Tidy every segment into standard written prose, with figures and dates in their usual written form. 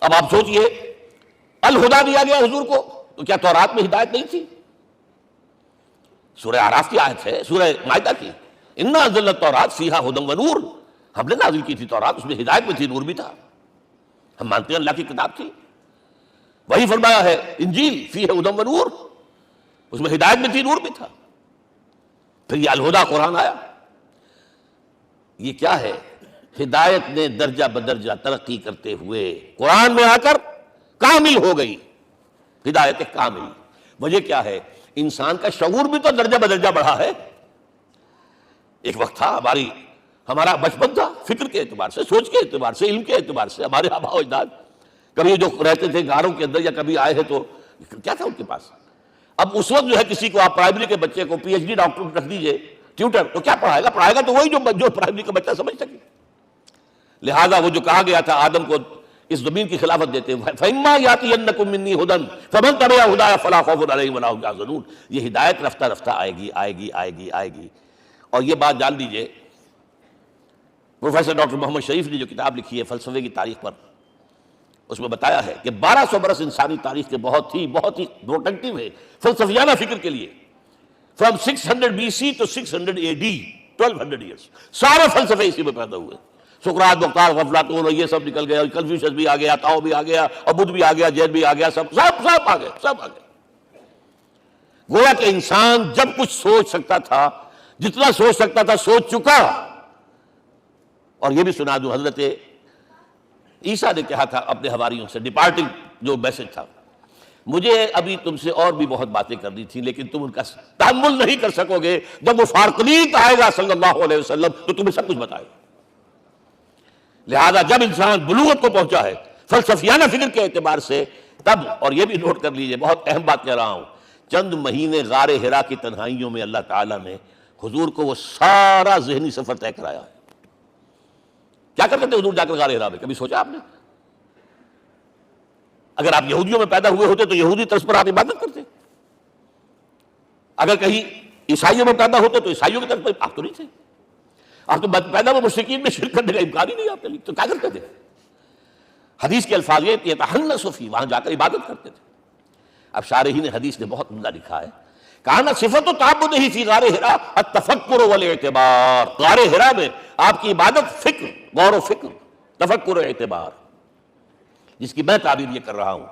اب آپ سوچئے الہدا دیا گیا حضور کو، تو کیا تورات میں ہدایت نہیں تھی؟ سورہ اعراف کی آیت ہے، سورہ مائدہ کی، انا انزلنا التوراۃ فیہا ھدی ونور، ہم نے نازل کی تھی تورات، اس میں ہدایت بھی تھی، نور بھی تھا، ہم مانتے ہیں اللہ کی کتاب تھی۔ وہی فرمایا ہے انجیل فیہا ھدی ونور، اس میں ہدایت بھی تھی، نور بھی تھا۔ پھر یہ الہدا قرآن آیا، یہ کیا ہے؟ ہدایت نے درجہ بدرجہ ترقی کرتے ہوئے قرآن میں آ کر کامل ہو گئی، ہدایت کامل۔ وجہ کیا ہے؟ انسان کا شعور بھی تو درجہ بدرجہ بڑھا ہے۔ ایک وقت تھا ہمارا بچپن تھا، فکر کے اعتبار سے، سوچ کے اعتبار سے، علم کے اعتبار سے، ہمارے آباء و اجداد کبھی جو رہتے تھے غاروں کے اندر یا کبھی آئے ہیں تو کیا تھا ان کے پاس؟ اب اس وقت جو ہے کسی کو آپ پرائمری کے بچے کو پی ایچ ڈی ڈاکٹر رکھ دیجئے ٹیوٹر، تو کیا پڑھائے گا تو وہی جو پرائمری کا بچہ سمجھ سکے۔ لہذا وہ جو کہا گیا تھا آدم کو اس زمین کی خلافت دیتے ہوئے، فَإِمَّا يَأْتِيَنَّكُم مِّنِّي هُدًى فَمَن تَبِعَ هُدَايَ فَلَا خَوْفٌ عَلَيْهِمْ وَلَا هُمْ يَحْزَنُونَ۔ یہ ہدایت رفتہ رفتہ آئے گی۔ اور یہ بات جان لیجئے، پروفیسر ڈاکٹر محمد شریف نے جو کتاب لکھی ہے فلسفے کی تاریخ پر، اس میں بتایا ہے کہ 1200 برس انسانی تاریخ کے بہت ہی پروڈکٹیو ہے فلسفیانہ فکر کے لیے، from 600 BC to 600 AD، 1200 years, سارے فلسفے اسی میں پیدا ہوئے۔ سقراط، بختار، افلاطون اور یہ سب نکل گئے، کنفیوشس بھی آ گیا، تاؤ بھی آ گیا، اور بدھ بھی آ گیا، جین بھی آ گیا، سب آ گئے۔ گویا کہ انسان جب کچھ سوچ سکتا تھا، جتنا سوچ سکتا تھا سوچ چکا۔ اور یہ بھی سنا دوں، حضرت عیسیٰ نے کہا تھا اپنے حواریوں سے، ڈپارٹنگ جو میسج تھا، مجھے ابھی تم سے اور بھی بہت باتیں کرنی تھی، لیکن تم ان کا تحمل نہیں کر سکو گے، جب وہ فارقلیت آئے گا صلی اللہ علیہ وسلم تو تمہیں سب کچھ بتائے گا۔ لہذا جب انسان بلوغت کو پہنچا ہے فلسفیانہ فکر کے اعتبار سے، تب، اور یہ بھی نوٹ کر لیجئے، بہت اہم بات کہہ رہا ہوں، چند مہینے غار حرا کی تنہائیوں میں اللہ تعالیٰ نے حضور کو وہ سارا ذہنی سفر طے کرایا ہے۔ کیا کرتے تھے حضور جا کر غار حرا میں؟ کبھی سوچا آپ نے؟ اگر آپ یہودیوں میں پیدا ہوئے ہوتے تو یہودی طرز پر آپ عبادت کرتے، اگر کہیں عیسائیوں میں پیدا ہوتے تو عیسائیوں کی طرف پر آپ تو نہیں تھے، آپ تو پیدا وہ مشرکین میں شرک کرنے کا امکان ہی نہیں آپ کے لیے، تو کیا کرتے تھے؟ حدیث کے الفاظ یہ یتحنث فی، وہاں جا کر عبادت کرتے تھے۔ اب شارحین حدیث نے بہت عمدہ لکھا ہے، کان صفت تعبدہ فی غار حرا التفکر والاعتبار، غار حرا میں آپ کی عبادت فکر، غور و فکر، تفکر و اعتبار، جس کی میں تعبیر یہ کر رہا ہوں،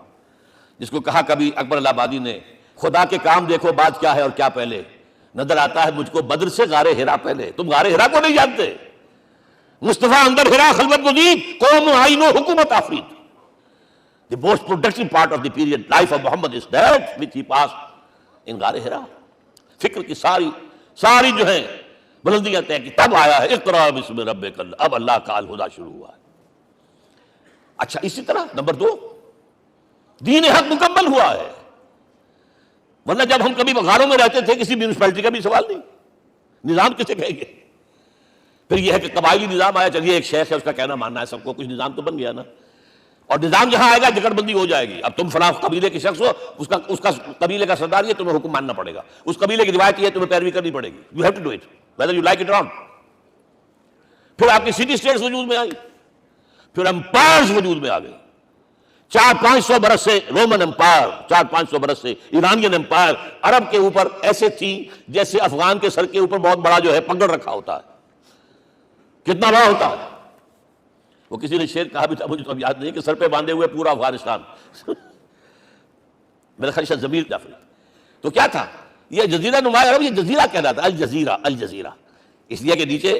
جس کو کہا کبھی اکبر الہ آبادی نے، خدا کے کام دیکھو بعد کیا ہے اور کیا پہلے، نظر آتا ہے مجھ کو بدر سے غار حرا پہلے۔ تم غار حرا کو نہیں جانتے، مصطفیٰ اندر حرا خلوت گزید، قوم آئین و حکومت آفرید۔ The most productive part of the period life of Muhammad is that which he passed in غار حرا۔ فکر کی ساری جو ہیں بلندیاں طے کی، تب آیا ہے اقرأ باسم ربک، اب اللہ کا الہدا شروع ہوا ہے۔ اچھا، اسی طرح نمبر 2، دین حق مکمل ہوا ہے، ورنہ جب ہم کبھی غاروں میں رہتے تھے کسی میونسپلٹی کا بھی سوال نہیں، نظام کسے کہیں گے؟ پھر یہ ہے کہ قبائلی نظام آیا، چلیے ایک شیخ ہے اس کا کہنا ماننا ہے سب کو، کچھ نظام تو بن گیا نا، اور نظام جہاں آئے گا جکڑ بندی ہو جائے گی۔ اب تم فلاں قبیلے کے شخص ہو، اس کا قبیلے کا سردار یہ، تمہیں حکم ماننا پڑے گا، اس قبیلے کی روایت یہ، تمہیں پیروی کرنی پڑے گی، you have to do it whether you like it or not۔ پھر آپ کی سٹی اسٹیٹس وجود میں آئی، پھر امپائرز وجود میں آ گئے، 400-500 برس سے رومن امپائر، 400-500 برس سے ایرانین امپائر عرب کے اوپر ایسے تھی جیسے افغان کے سر کے اوپر بہت بڑا جو ہے پگڑ رکھا ہوتا ہے، کتنا بڑا ہوتا ہے۔ وہ کسی نے شعر کہا بھی تھا، مجھے تو اب یاد نہیں، کہ سر پہ باندھے ہوئے پورا افغانستان، میرا خیال ہے ضمیر جعفری۔ تو کیا تھا یہ جزیرہ نما عرب، یہ جزیرہ کہلاتا ہے، الجزیرہ، اس لیے کہ نیچے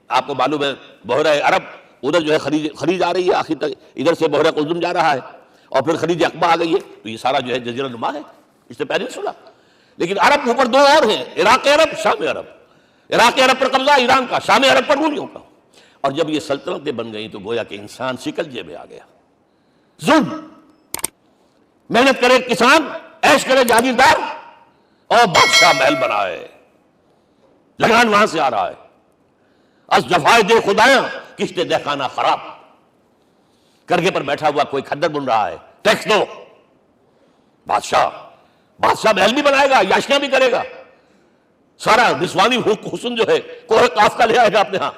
آپ کو معلوم ہے بحیرہ عرب، ادھر جو ہے خلیج آ رہی ہے آخر تک، ادھر سے بحیرہ قلزم جا رہا ہے، اور پھر خلیج عقبہ آ گئی ہے، تو یہ سارا جو ہے جزیرہ نما ہے، اس سے پیننسولا۔ لیکن عرب کے اوپر 2 اور ہیں، عراق عرب، شام عرب۔ عراق عرب پر قبضہ ایران کا، شام عرب پر رومیوں کا۔ اور جب یہ سلطنتیں بن گئیں تو گویا کہ انسان شکنجے میں آ گیا، ظلم، محنت کرے کسان، عیش کرے جاگیردار، اور بادشاہ محل بنائے، لگان وہاں سے آ رہا ہے، از جفائے دے خدایاں کشتے دہقانہ خراب، کرگے پر بیٹھا ہوا کوئی کھدر بن رہا ہے، ٹیکس دو، بادشاہ محل بھی بنائے گا، یاشیاں بھی کرے گا، سارا نسوانی حسن جو ہے کوہ قاف کا لے آئے گا اپنے ہاں،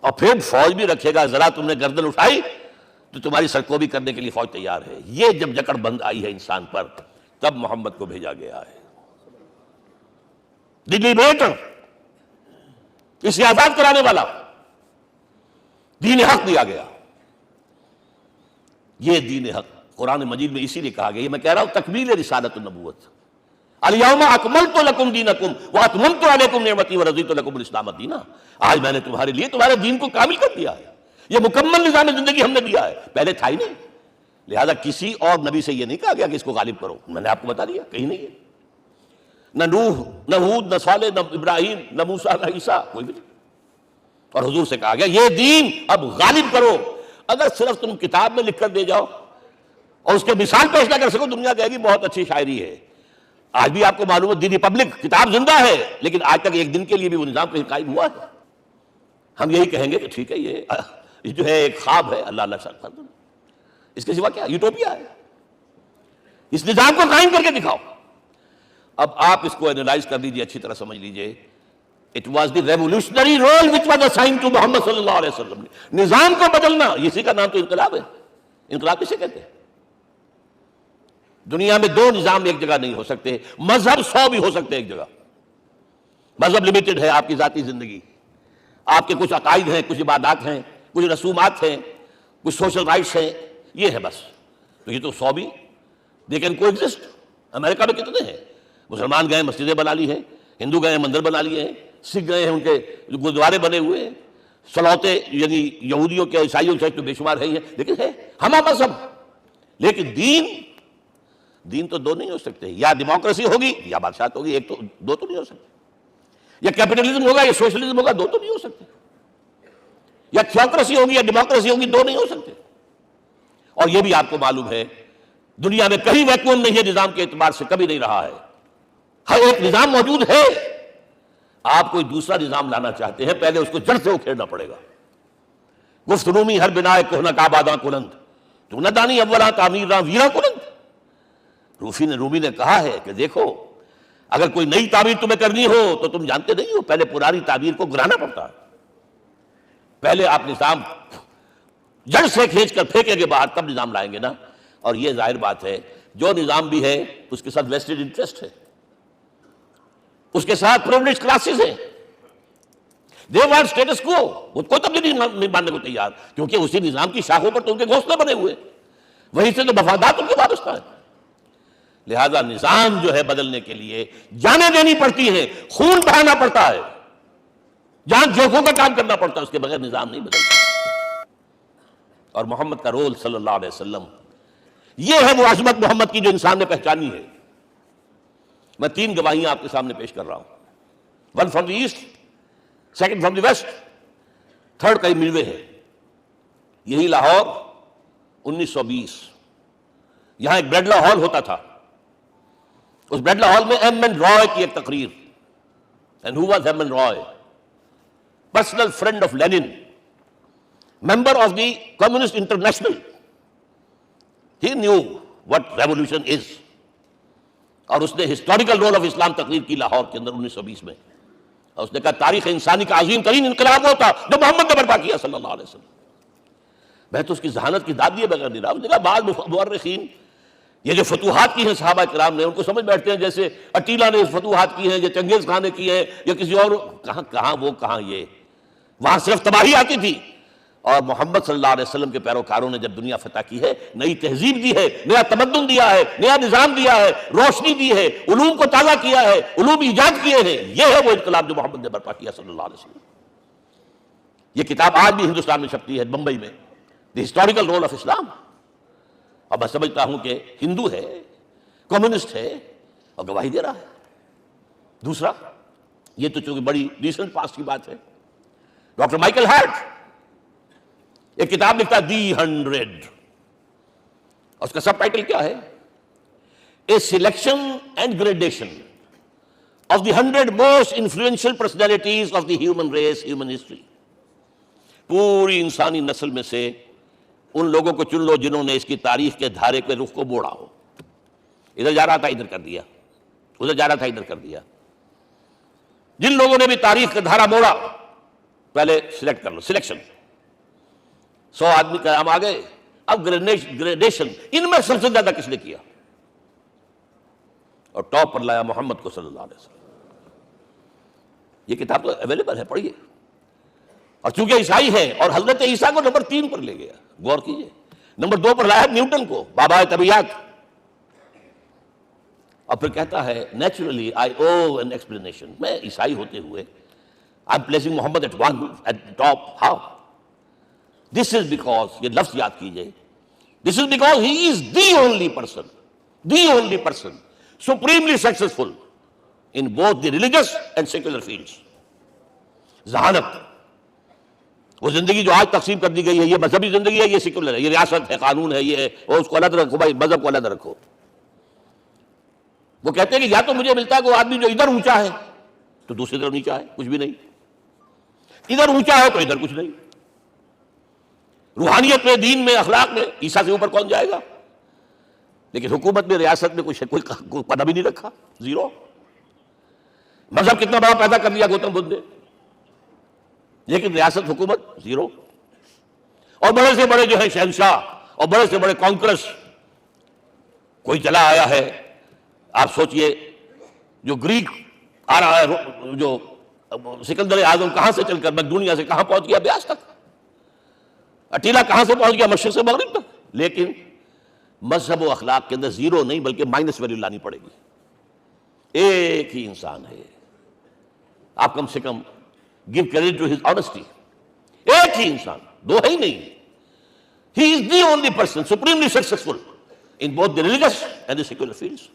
اور پھر فوج بھی رکھے گا، ذرا تم نے گردن اٹھائی تو تمہاری سرکوبی کرنے کے لیے فوج تیار ہے. یہ جب جکڑ بند آئی ہے انسان پر تب محمد کو بھیجا گیا ہے. دی لبریٹر، اسے آزاد کرانے والا، دین حق دیا گیا. یہ دین حق قرآن مجید میں اسی لیے کہا گیا، یہ میں کہہ رہا ہوں تکمیل رسالت النبوت. الیوم اکملت لکم دینکم واتممت علیکم نعمتی ورضیت لکم الاسلام دینا. آج میں نے تمہارے لیے تمہارے دین کو کامل کر دیا ہے. یہ مکمل نظام زندگی ہم نے دیا ہے، پہلے تھا ہی نہیں. لہذا کسی اور نبی سے یہ نہیں کہا گیا کہ اس کو غالب کرو. میں نے آپ کو بتا دیا کہیں نہیں ہے. نہ نوح، نہ ہود، نہ صالح، نہ ابراہیم، نہ موسیٰ، نہ عیسیٰ، کوئی بھی نہیں. اور حضور سے کہا گیا یہ دین اب غالب کرو. اگر صرف تم کتاب میں لکھ کر دے جاؤ اور اس کے مثال پیش نہ کر سکو، دنیا کہے گی بہت اچھی شاعری ہے. آج بھی آپ کو معلوم ہے دی ریپبلک کتاب زندہ ہے، لیکن آج تک ایک دن کے لیے بھی وہ نظام کہیں قائم ہوا ہے. ہم یہی کہیں گے کہ ٹھیک ہے یہ جو ہے ایک خواب ہے، اللہ اللہ ساتھ، اس کے سوا کیا یوٹوپیا ہے. اس نظام کو قائم کر کے دکھاؤ. اب آپ اس کو اینالائز کر لیجئے، اچھی طرح سمجھ لیجئے. It was the revolutionary role which was assigned to محمد صلی اللہ علیہ وسلم. نظام کو بدلنا، اسی کا نام تو انقلاب ہے. انقلاب کسے کہتے ہیں؟ دنیا میں دو نظام ایک جگہ نہیں ہو سکتے. مذہب 100 بھی ہو سکتے ایک جگہ. مذہب لمیٹڈ ہے، آپ کی ذاتی زندگی، آپ کے کچھ عقائد ہیں، کچھ عبادات ہیں، کچھ رسومات ہیں، کچھ سوشل رائٹس ہیں، یہ ہے بس. تو یہ تو 100 بھی they can coexist. امریکہ میں کتنے ہیں؟ مسلمان گئے مسجدیں بنا لی ہیں، ہندو گئے مندر بنا لیے ہیں، سکھ گئے ہیں ان کے گردوارے بنے ہوئے ہیں، صلوتیں یعنی یہودیوں کے عیسائیوں سے تو بے شمار ہے ہی ہیں، لیکن ہے ہم مذہب. لیکن دین تو دو نہیں ہو سکتے. یا ڈیموکریسی ہوگی یا بادشاہت ہوگی. ایک تو دو تو نہیں ہو سکتے. یا کیپٹلزم ہوگا یا سوشلزم ہوگا، دو تو نہیں ہو سکتے. یا تھیوکریسی ہوگی یا ڈیموکریسی ہوگی، دو نہیں ہو سکتے. اور یہ بھی آپ کو معلوم ہے دنیا میں کہیں ویکیوم نہیں ہے نظام کے اعتبار سے، کبھی نہیں رہا ہے. ہر ایک نظام موجود ہے. آپ کوئی دوسرا نظام لانا چاہتے ہیں، پہلے اس کو جڑ سے اکھیڑنا پڑے گا. گفت رومی ہر بنائے کوہنا کعباداں کنند تو نہ دانی اولاں تعمیر راں ویراں کنند. رومی نے کہا ہے کہ دیکھو اگر کوئی نئی تعمیر تمہیں کرنی ہو تو تم جانتے نہیں ہو پہلے پرانی تعمیر کو گرانا پڑتا ہے. پہلے آپ نظام جڑ سے کھینچ کر پھینکیں گے باہر، تب نظام لائیں گے نا. اور یہ ظاہر بات ہے جو نظام بھی ہے اس کے ساتھ ویسٹڈ انٹرسٹ ہے، اس کے ساتھ پریولیج کلاسز ہیں. دے وانٹ اسٹیٹس کو، وہ کوئی تبدیلی نہیں ماننے کو تیار، کیونکہ اسی نظام کی شاخوں پر تو ان کے گھونسلے بنے ہوئے، وہیں سے تو مفادات ان کے وابستہ ہے. لہذا نظام جو ہے بدلنے کے لیے جانیں دینی پڑتی ہیں، خون بہانا پڑتا ہے، جان جوکھوں کا کام کرنا پڑتا ہے، اس کے بغیر نظام نہیں بدلتا. اور محمد کا رول صلی اللہ علیہ وسلم، یہ ہے وہ عظمت محمد کی جو انسان نے پہچانی ہے. میں 3 گواہیاں آپ کے سامنے پیش کر رہا ہوں. 1 from the east, 2 from the west, 3 کئی ملوے ہے. یہی لاہور 1920، یہاں ایک بریڈلا ہال ہوتا تھا. اس بریڈلا ہال میں ایم این رائے کی ایک تقریر. And who was M N Roy? Personal friend of Lenin, member of the Communist International. He knew what revolution is. اور اس نے ہسٹوریکل رول آف اسلام تقریر کی لاہور کے اندر 1920 میں. اور اس نے کہا تاریخ انسانی کا عظیم ترین انقلاب وہ تھا جو محمد نے برپا کیا صلی اللہ علیہ وسلم. میں تو اس کی ذہانت کی داد دیے بغیر نہیں رہا. اس نے کہا بعض مورخین یہ جو فتوحات کی ہیں صحابہ کرام نے، ان کو سمجھ بیٹھتے ہیں جیسے اٹیلا نے فتوحات کی ہیں یا چنگیز خان نے کی ہے یا کسی اور. کہاں وہ کہاں یہ، وہاں صرف تباہی آتی تھی. اور محمد صلی اللہ علیہ وسلم کے پیروکاروں نے جب دنیا فتح کی ہے، نئی تہذیب دی ہے، نیا تمدن دیا ہے، نیا نظام دیا ہے، روشنی دی ہے، علوم کو تازہ کیا ہے، علوم ایجاد کیے ہیں. یہ ہے وہ انقلاب جو محمد نے برپا کیا صلی اللہ علیہ وسلم. یہ کتاب آج بھی ہندوستان میں چھپتی ہے، بمبئی میں، دی ہسٹوریکل رول آف اسلام. اور میں سمجھتا ہوں کہ ہندو ہے، کمیونسٹ ہے اور گواہی دے رہا ہے. دوسرا، یہ تو چونکہ بڑی ریسنٹ پاسٹ کی بات ہے، ڈاکٹر مائیکل ہارٹ ایک کتاب لکھتا ہے دی 100، اور اس کا سب ٹائٹل کیا ہے؟ A selection and gradation of the 100 most influential personalities of the human race, human history. پوری انسانی نسل میں سے ان لوگوں کو چن لو جنہوں نے اس کی تاریخ کے دھارے کے رخ کو موڑا ہو. ادھر جا رہا تھا ادھر کر دیا، ادھر جا رہا تھا ادھر کر دیا. جن لوگوں نے بھی تاریخ کا دھارا موڑا پہلے سلیکٹ کر لو. سلیکشن 100 آدمی کا ہم آ گئے، اب گریڈیشن ان میں سب سے زیادہ کس نے کیا؟ اور ٹاپ پر لایا محمد کو صلی اللہ علیہ وسلم. یہ کتاب تو اویلیبل ہے، پڑھیے. اور چونکہ عیسائی ہے اور حضرت عیسیٰ کو نمبر 3 پر لے گیا، غور کیجئے. نمبر 2 پر لایا نیوٹن کو، بابا طبیعیات. اور پھر کہتا ہے naturally I owe an explanation. میں عیسائی ہوتے ہوئے I am placing Muhammad at one at top. How? This is because, یہ لفظ یاد کیجئے، this is because he is the only person supremely successful in both the religious and secular fields. ذہانت، وہ زندگی جو آج تقسیم کر دی گئی ہے، یہ مذہبی زندگی ہے، یہ سیکولر ہے، یہ ریاست ہے، قانون ہے، یہ ہے، اور اس کو الگ رکھو بھائی، مذہب کو الگ رکھو. وہ کہتے ہیں کہ یا تو مجھے ملتا ہے کہ وہ آدمی جو ادھر اونچا ہے تو دوسری طرف نیچا ہے، کچھ بھی نہیں. ادھر اونچا ہے تو ادھر کچھ نہیں. روحانیت میں، دین میں، اخلاق میں عیسیٰ سے اوپر کون جائے گا؟ لیکن حکومت میں، ریاست میں کوئی پتہ بھی نہیں رکھا، زیرو. مذہب کتنا بڑا پیدا کر دیا گوتم بدھ نے، لیکن ریاست، حکومت زیرو. اور بڑے سے بڑے جو ہے شہنشاہ اور بڑے سے بڑے کانکرس کوئی چلا آیا ہے. آپ سوچئے جو گریک آ رہا ہے، جو سکندر اعظم کہاں سے چل کر مقدونیہ سے کہاں پہنچ گیا؟ بیاس تک. اٹیلا کہاں سے پہنچ گیا؟ مشرق سے مغرب تک. لیکن مذہب و اخلاق کے اندر زیرو نہیں بلکہ مائنس ویلیو لانی پڑے گی. ایک ہی انسان ہے، آپ کم سے کم give credit to his honesty. ایک ہی انسان، دو ہے ہی نہیں. He is the only person supremely successful in both the religious and the secular fields.